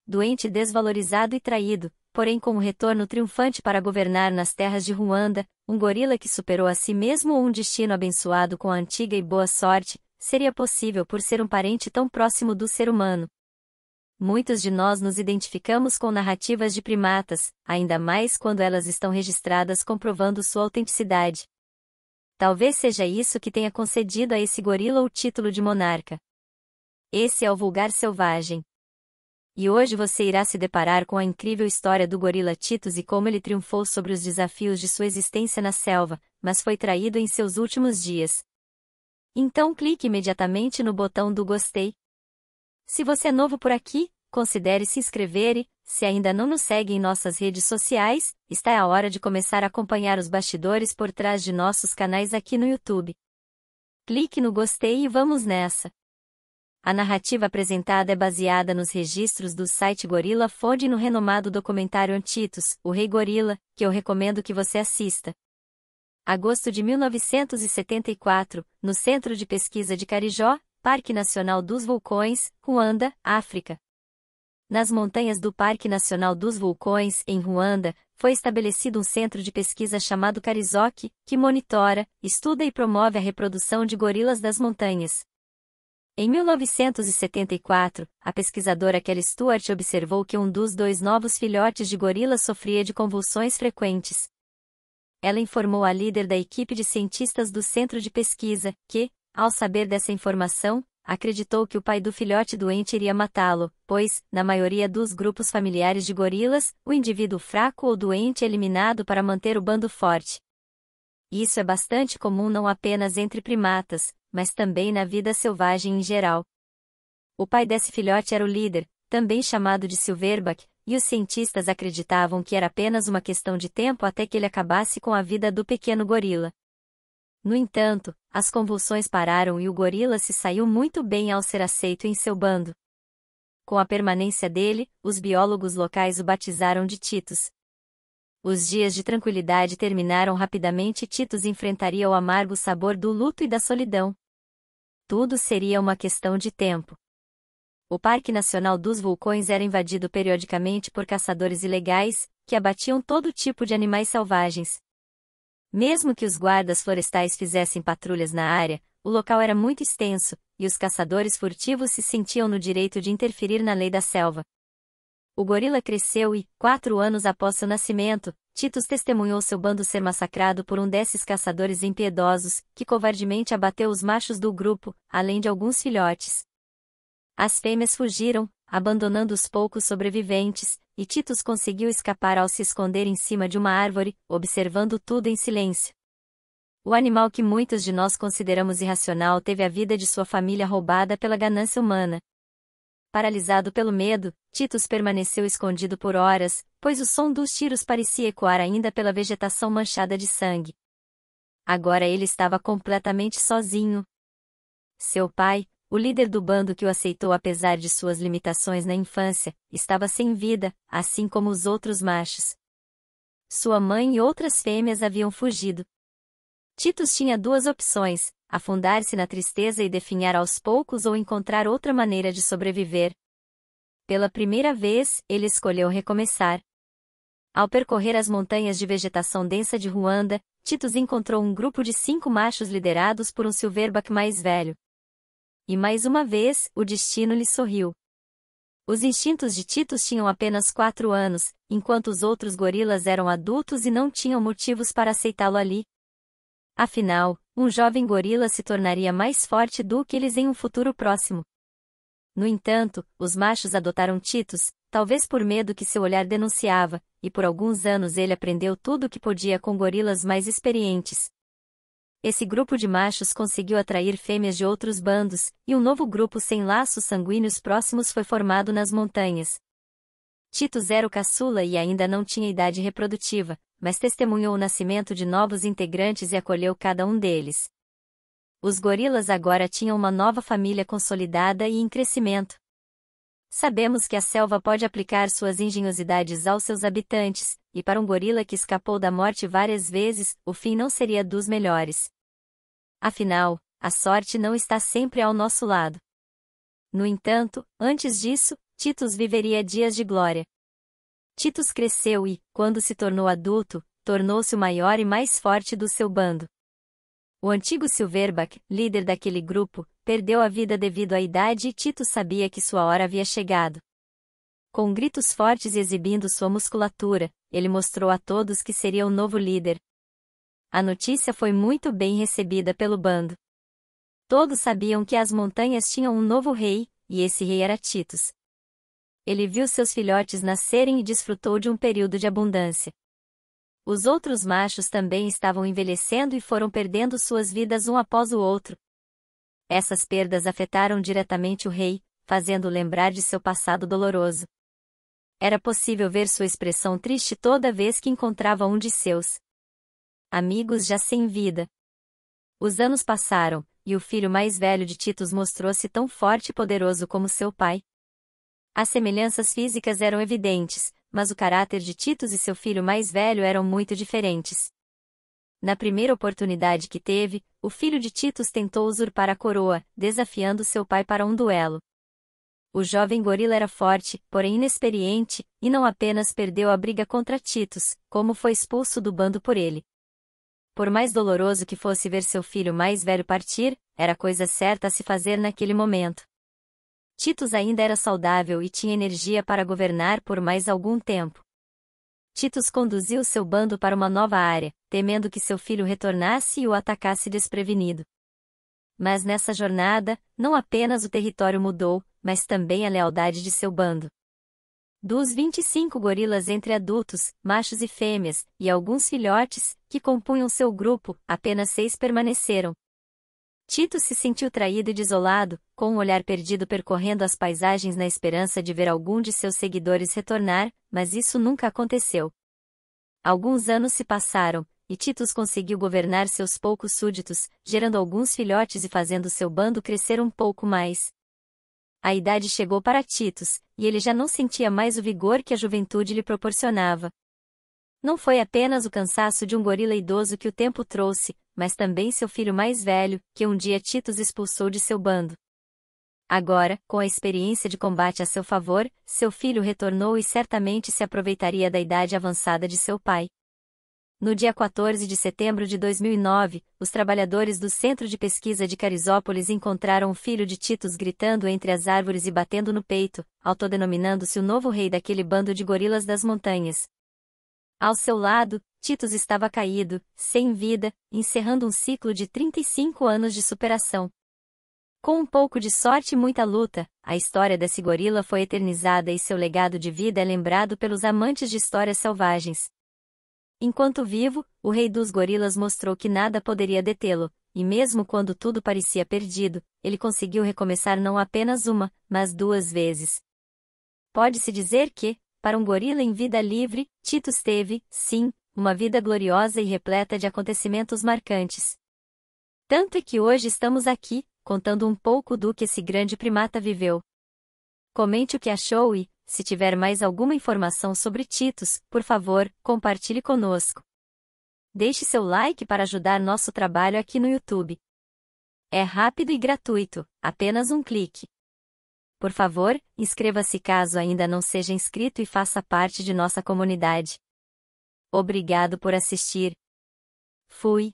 doente, desvalorizado e traído, porém com um retorno triunfante para governar nas terras de Ruanda, um gorila que superou a si mesmo ou um destino abençoado com a antiga e boa sorte, seria possível por ser um parente tão próximo do ser humano. Muitos de nós nos identificamos com narrativas de primatas, ainda mais quando elas estão registradas comprovando sua autenticidade. Talvez seja isso que tenha concedido a esse gorila o título de monarca. Esse é o Vulgar Selvagem. E hoje você irá se deparar com a incrível história do gorila Titus e como ele triunfou sobre os desafios de sua existência na selva, mas foi traído em seus últimos dias. Então clique imediatamente no botão do gostei. Se você é novo por aqui, considere se inscrever e, se ainda não nos segue em nossas redes sociais, está a hora de começar a acompanhar os bastidores por trás de nossos canais aqui no YouTube. Clique no gostei e vamos nessa! A narrativa apresentada é baseada nos registros do site Gorilla Fonde e no renomado documentário Titus, o Rei Gorila, que eu recomendo que você assista. Agosto de 1974, no Centro de Pesquisa de Carijó, Parque Nacional dos Vulcões, Ruanda, África. Nas montanhas do Parque Nacional dos Vulcões, em Ruanda, foi estabelecido um centro de pesquisa chamado Carizoc, que monitora, estuda e promove a reprodução de gorilas das montanhas. Em 1974, a pesquisadora Kelly Stewart observou que um dos dois novos filhotes de gorila sofria de convulsões frequentes. Ela informou a líder da equipe de cientistas do centro de pesquisa, que, ao saber dessa informação, acreditou que o pai do filhote doente iria matá-lo, pois, na maioria dos grupos familiares de gorilas, o indivíduo fraco ou doente é eliminado para manter o bando forte. Isso é bastante comum não apenas entre primatas, mas também na vida selvagem em geral. O pai desse filhote era o líder, também chamado de silverback, e os cientistas acreditavam que era apenas uma questão de tempo até que ele acabasse com a vida do pequeno gorila. No entanto, as convulsões pararam e o gorila se saiu muito bem ao ser aceito em seu bando. Com a permanência dele, os biólogos locais o batizaram de Titus. Os dias de tranquilidade terminaram rapidamente e Titus enfrentaria o amargo sabor do luto e da solidão. Tudo seria uma questão de tempo. O Parque Nacional dos Vulcões era invadido periodicamente por caçadores ilegais, que abatiam todo tipo de animais selvagens. Mesmo que os guardas florestais fizessem patrulhas na área, o local era muito extenso, e os caçadores furtivos se sentiam no direito de interferir na lei da selva. O gorila cresceu e, 4 anos após seu nascimento, Titus testemunhou seu bando ser massacrado por um desses caçadores impiedosos, que covardemente abateu os machos do grupo, além de alguns filhotes. As fêmeas fugiram, abandonando os poucos sobreviventes, e Titus conseguiu escapar ao se esconder em cima de uma árvore, observando tudo em silêncio. O animal que muitos de nós consideramos irracional teve a vida de sua família roubada pela ganância humana. Paralisado pelo medo, Titus permaneceu escondido por horas, pois o som dos tiros parecia ecoar ainda pela vegetação manchada de sangue. Agora ele estava completamente sozinho. Seu pai, o líder do bando que o aceitou apesar de suas limitações na infância, estava sem vida, assim como os outros machos. Sua mãe e outras fêmeas haviam fugido. Titus tinha 2 opções: afundar-se na tristeza e definhar aos poucos ou encontrar outra maneira de sobreviver. Pela primeira vez, ele escolheu recomeçar. Ao percorrer as montanhas de vegetação densa de Ruanda, Titus encontrou um grupo de 5 machos liderados por um silverback mais velho. E mais uma vez, o destino lhe sorriu. Os instintos de Titus tinham apenas 4 anos, enquanto os outros gorilas eram adultos e não tinham motivos para aceitá-lo ali. Afinal, um jovem gorila se tornaria mais forte do que eles em um futuro próximo. No entanto, os machos adotaram Titus, talvez por medo que seu olhar denunciava, e por alguns anos ele aprendeu tudo o que podia com gorilas mais experientes. Esse grupo de machos conseguiu atrair fêmeas de outros bandos, e um novo grupo sem laços sanguíneos próximos foi formado nas montanhas. Titus era o caçula e ainda não tinha idade reprodutiva, mas testemunhou o nascimento de novos integrantes e acolheu cada um deles. Os gorilas agora tinham uma nova família consolidada e em crescimento. Sabemos que a selva pode aplicar suas engenhosidades aos seus habitantes, e para um gorila que escapou da morte várias vezes, o fim não seria dos melhores. Afinal, a sorte não está sempre ao nosso lado. No entanto, antes disso, Titus viveria dias de glória. Titus cresceu e, quando se tornou adulto, tornou-se o maior e mais forte do seu bando. O antigo Silverback, líder daquele grupo, perdeu a vida devido à idade e Titus sabia que sua hora havia chegado. Com gritos fortes e exibindo sua musculatura, ele mostrou a todos que seria o novo líder. A notícia foi muito bem recebida pelo bando. Todos sabiam que as montanhas tinham um novo rei, e esse rei era Titus. Ele viu seus filhotes nascerem e desfrutou de um período de abundância. Os outros machos também estavam envelhecendo e foram perdendo suas vidas um após o outro. Essas perdas afetaram diretamente o rei, fazendo-o lembrar de seu passado doloroso. Era possível ver sua expressão triste toda vez que encontrava um de seus amigos já sem vida. Os anos passaram, e o filho mais velho de Titus mostrou-se tão forte e poderoso como seu pai. As semelhanças físicas eram evidentes, mas o caráter de Titus e seu filho mais velho eram muito diferentes. Na primeira oportunidade que teve, o filho de Titus tentou usurpar a coroa, desafiando seu pai para um duelo. O jovem gorila era forte, porém inexperiente, e não apenas perdeu a briga contra Titus, como foi expulso do bando por ele. Por mais doloroso que fosse ver seu filho mais velho partir, era a coisa certa a se fazer naquele momento. Titus ainda era saudável e tinha energia para governar por mais algum tempo. Titus conduziu seu bando para uma nova área, temendo que seu filho retornasse e o atacasse desprevenido. Mas nessa jornada, não apenas o território mudou, mas também a lealdade de seu bando. Dos 25 gorilas entre adultos, machos e fêmeas, e alguns filhotes, que compunham seu grupo, apenas 6 permaneceram. Titus se sentiu traído e desolado, com um olhar perdido percorrendo as paisagens na esperança de ver algum de seus seguidores retornar, mas isso nunca aconteceu. Alguns anos se passaram, e Titus conseguiu governar seus poucos súditos, gerando alguns filhotes e fazendo seu bando crescer um pouco mais. A idade chegou para Titus, e ele já não sentia mais o vigor que a juventude lhe proporcionava. Não foi apenas o cansaço de um gorila idoso que o tempo trouxe, mas também seu filho mais velho, que um dia Titus expulsou de seu bando. Agora, com a experiência de combate a seu favor, seu filho retornou e certamente se aproveitaria da idade avançada de seu pai. No dia 14 de setembro de 2009, os trabalhadores do Centro de Pesquisa de Carisópolis encontraram o filho de Titus gritando entre as árvores e batendo no peito, autodenominando-se o novo rei daquele bando de gorilas das montanhas. Ao seu lado, Titus estava caído, sem vida, encerrando um ciclo de 35 anos de superação. Com um pouco de sorte e muita luta, a história desse gorila foi eternizada e seu legado de vida é lembrado pelos amantes de histórias selvagens. Enquanto vivo, o rei dos gorilas mostrou que nada poderia detê-lo, e mesmo quando tudo parecia perdido, ele conseguiu recomeçar não apenas uma, mas 2 vezes. Pode-se dizer que, para um gorila em vida livre, Titus teve, sim, uma vida gloriosa e repleta de acontecimentos marcantes. Tanto é que hoje estamos aqui, contando um pouco do que esse grande primata viveu. Comente o que achou e, se tiver mais alguma informação sobre Titus, por favor, compartilhe conosco. Deixe seu like para ajudar nosso trabalho aqui no YouTube. É rápido e gratuito, apenas um clique. Por favor, inscreva-se caso ainda não seja inscrito e faça parte de nossa comunidade. Obrigado por assistir. Fui.